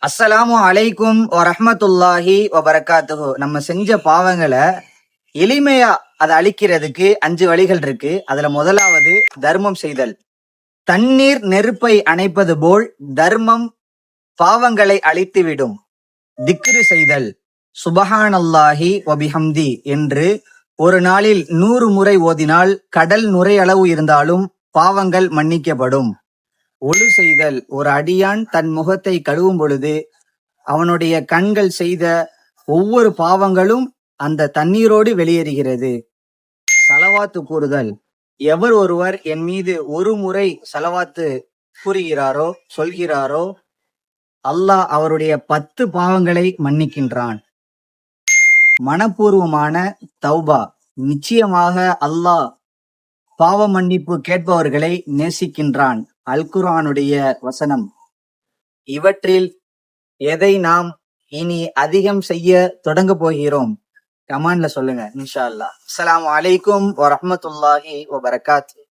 அஸ்ஸலாமு அலைக்கும் வரஹ்மத்துல்லாஹி வபரகாத்துஹு. நம்ம செஞ்ச பாவங்களை எளிமையா அதை அழிக்கிறதுக்கு 5 வழிகள் இருக்கு. அதுல முதலாவது தர்மம் செய்தல். தண்ணீர் நெருப்பை அணைப்பது போல் தர்மம் பாவங்களை அழித்துவிடும். திக்ரு செய்தல். சுபஹானல்லாஹி வபிஹம்தி என்று ஒரு நாளில் 100 முறை ஓதினால் கடல் நுரையளவு இருந்தாலும் பாவங்கள் மன்னிக்கப்படும். ஒழு செய்தல். ஒரு அடியான் தன் முகத்தை கழுவும் பொழுது அவனுடைய கண்கள் செய்த ஒவ்வொரு பாவங்களும் அந்த தண்ணீரோடு வெளியேறுகிறது. சலவாத்து கூறுதல். எவர் ஒருவர் என் மீது ஒரு முறை சலவாத்து கூறுகிறாரோ சொல்கிறாரோ அல்லாஹ் அவருடைய 10 பாவங்களை மன்னிக்கின்றான். மனப்பூர்வமான தௌபா. நிச்சயமாக அல்லாஹ் பாவ மன்னிப்பு கேட்பவர்களை நேசிக்கின்றான். அல் குர்ஆனுடைய வசனம். இவற்றில் எதை நாம் இனி அதிகம் செய்ய தொடங்க போகிறோம்? கமெண்ட்ல சொல்லுங்க இன்ஷா அல்லாஹ். அஸ்ஸலாமு அலைக்கும் வரஹ்மத்துல்லாஹி வபரகாத்துஹு.